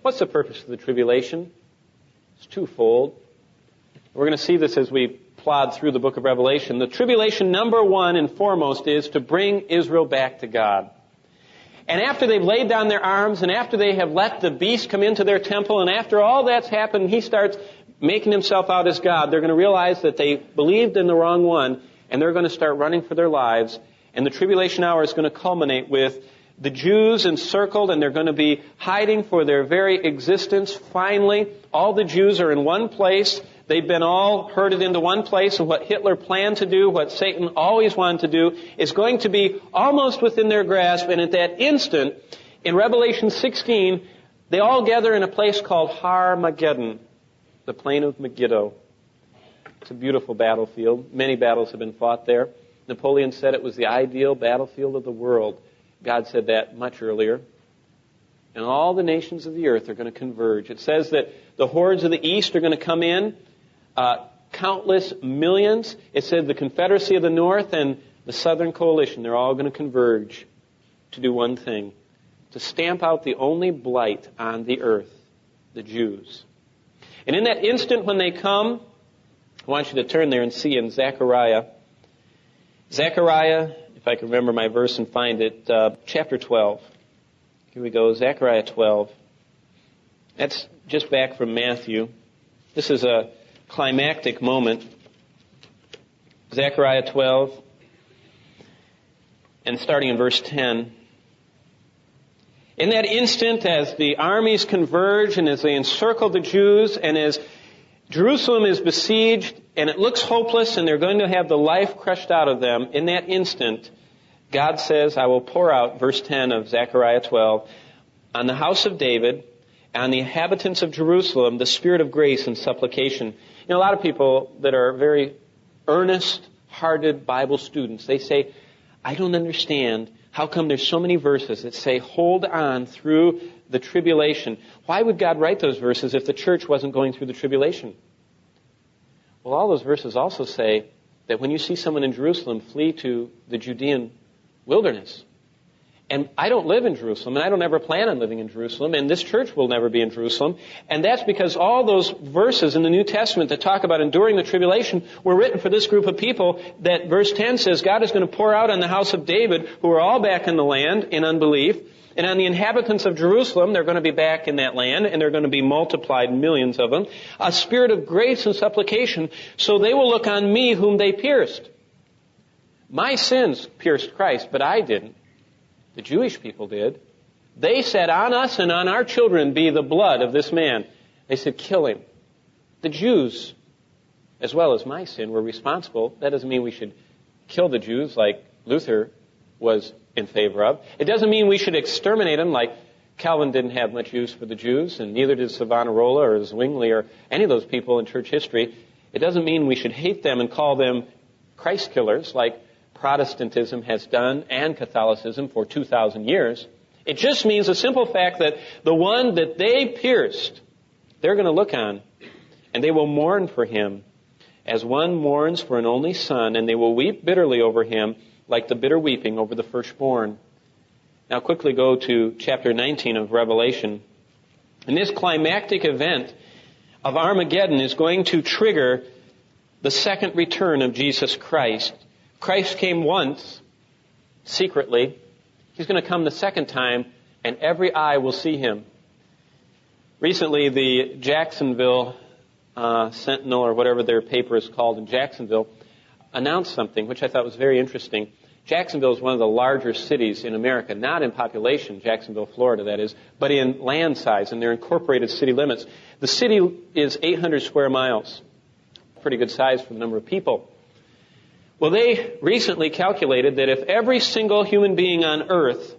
What's the purpose of the tribulation? It's twofold. We're going to see this as we plod through the book of Revelation. The tribulation, number one and foremost, is to bring Israel back to God. And after they've laid down their arms, and after they have let the beast come into their temple, and after all that's happened, he starts making himself out as God, they're going to realize that they believed in the wrong one, and they're going to start running for their lives. And the tribulation hour is going to culminate with the Jews encircled, and they're going to be hiding for their very existence. Finally, all the Jews are in one place. They've been all herded into one place, and what Hitler planned to do, what Satan always wanted to do, is going to be almost within their grasp. And at that instant, in Revelation 16, they all gather in a place called Armageddon, the plain of Megiddo. It's a beautiful battlefield. Many battles have been fought there. Napoleon said it was the ideal battlefield of the world. God said that much earlier. And all the nations of the earth are going to converge. It says that the hordes of the east are going to come in, countless millions. It said the Confederacy of the North and the Southern Coalition, they're all going to converge to do one thing, to stamp out the only blight on the earth, the Jews. And in that instant when they come, I want you to turn there and see in Zechariah, if I can remember my verse and find it, chapter 12. Here we go, Zechariah 12. That's just back from Matthew. This is a climactic moment. Zechariah 12, and starting in verse 10. In that instant, as the armies converge and as they encircle the Jews, and as Jerusalem is besieged, and it looks hopeless, and they're going to have the life crushed out of them, in that instant, God says, I will pour out, verse 10 of Zechariah 12, on the house of David, on the inhabitants of Jerusalem, the spirit of grace and supplication. You know, a lot of people that are very earnest-hearted Bible students, they say, I don't understand how come there's so many verses that say, hold on through the tribulation. Why would God write those verses if the church wasn't going through the tribulation? Well, all those verses also say that when you see someone in Jerusalem, flee to the Judean wilderness. And I don't live in Jerusalem, and I don't ever plan on living in Jerusalem, and this church will never be in Jerusalem. And that's because all those verses in the New Testament that talk about enduring the tribulation were written for this group of people that verse 10 says God is going to pour out on the house of David, who are all back in the land in unbelief, and on the inhabitants of Jerusalem, they're going to be back in that land, and they're going to be multiplied, millions of them, a spirit of grace and supplication, so they will look on me whom they pierced. My sins pierced Christ, but I didn't. The Jewish people did. They said, on us and on our children be the blood of this man. They said, kill him. The Jews, as well as my sin, were responsible. That doesn't mean we should kill the Jews like Luther was in favor of. It doesn't mean we should exterminate them like Calvin didn't have much use for the Jews, and neither did Savonarola or Zwingli or any of those people in church history. It doesn't mean we should hate them and call them Christ killers like Protestantism has done and Catholicism for 2,000 years. It just means the simple fact that the one that they pierced, they're going to look on, and they will mourn for him as one mourns for an only son, and they will weep bitterly over him like the bitter weeping over the firstborn. Now quickly go to chapter 19 of Revelation. And this climactic event of Armageddon is going to trigger the second return of Jesus Christ. Christ came once, secretly. He's going to come the second time, and every eye will see him. Recently, the Jacksonville Sentinel, or whatever their paper is called in Jacksonville, announced something which I thought was very interesting. Jacksonville is one of the larger cities in America, not in population, Jacksonville, Florida, that is, but in land size, and they're incorporated city limits. The city is 800 square miles. Pretty good size for the number of people. Well, they recently calculated that if every single human being on earth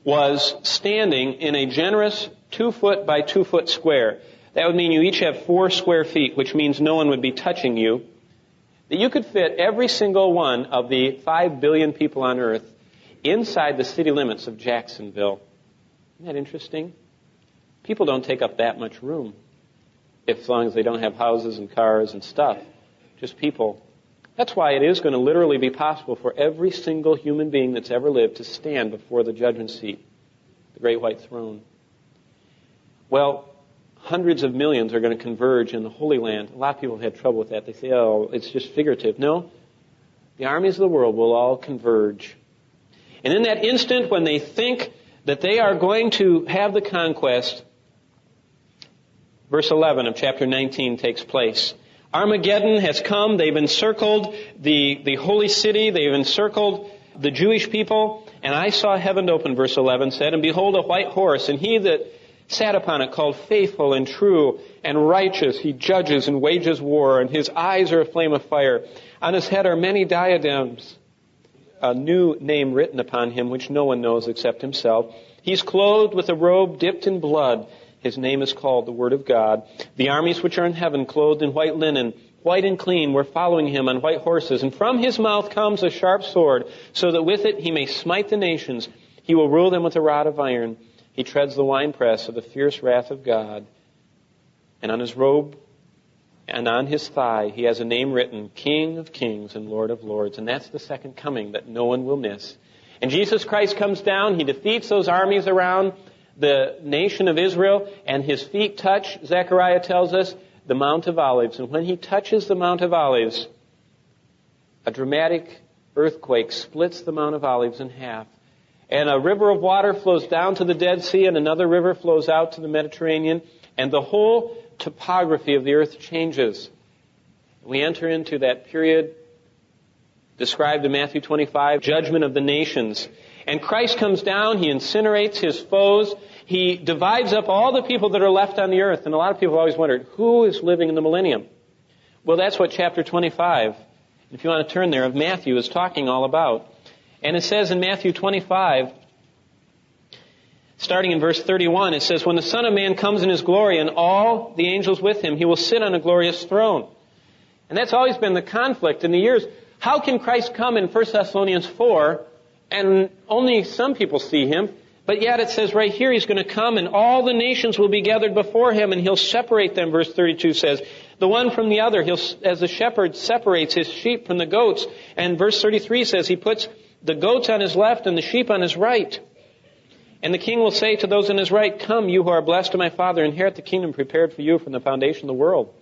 was standing in a generous 2-foot by 2-foot square, that would mean you each have 4 square feet, which means no one would be touching you, that you could fit every single one of the 5 billion people on earth inside the city limits of Jacksonville. Isn't that interesting? People don't take up that much room, as long as they don't have houses and cars and stuff. Just people. That's why it is going to literally be possible for every single human being that's ever lived to stand before the judgment seat, the great white throne. Well, hundreds of millions are going to converge in the Holy Land. A lot of people have had trouble with that. They say, oh, it's just figurative. No, the armies of the world will all converge. And in that instant when they think that they are going to have the conquest, verse 11 of chapter 19 takes place. Armageddon has come. They've encircled the holy city. They've encircled the Jewish people. And I saw heaven open, verse 11 said, and behold a white horse, and he that sat upon it called Faithful and True and Righteous. He judges and wages war, and his eyes are a flame of fire. On his head are many diadems, a new name written upon him, which no one knows except himself. He's clothed with a robe dipped in blood. His name is called the Word of God. The armies which are in heaven, clothed in white linen, white and clean, were following him on white horses. And from his mouth comes a sharp sword, so that with it he may smite the nations. He will rule them with a rod of iron. He treads the winepress of the fierce wrath of God. And on his robe and on his thigh he has a name written, King of Kings and Lord of Lords. And that's the second coming that no one will miss. And Jesus Christ comes down. He defeats those armies around the nation of Israel, and his feet touch, Zechariah tells us, the Mount of Olives. And when he touches the Mount of Olives, a dramatic earthquake splits the Mount of Olives in half. And a river of water flows down to the Dead Sea, and another river flows out to the Mediterranean, and the whole topography of the earth changes. We enter into that period described in Matthew 25, judgment of the nations. And Christ comes down, he incinerates his foes, he divides up all the people that are left on the earth. And a lot of people have always wondered, who is living in the millennium? Well, that's what chapter 25, if you want to turn there, of Matthew is talking all about. And it says in Matthew 25, starting in verse 31, it says, when the Son of Man comes in his glory and all the angels with him, he will sit on a glorious throne. And that's always been the conflict in the years. How can Christ come in 1 Thessalonians 4 and only some people see him? But yet it says right here he's going to come and all the nations will be gathered before him and he'll separate them, verse 32 says. The one from the other, as the shepherd separates his sheep from the goats. And verse 33 says he puts the goats on his left and the sheep on his right. And the king will say to those on his right, come, you who are blessed of my Father, inherit the kingdom prepared for you from the foundation of the world.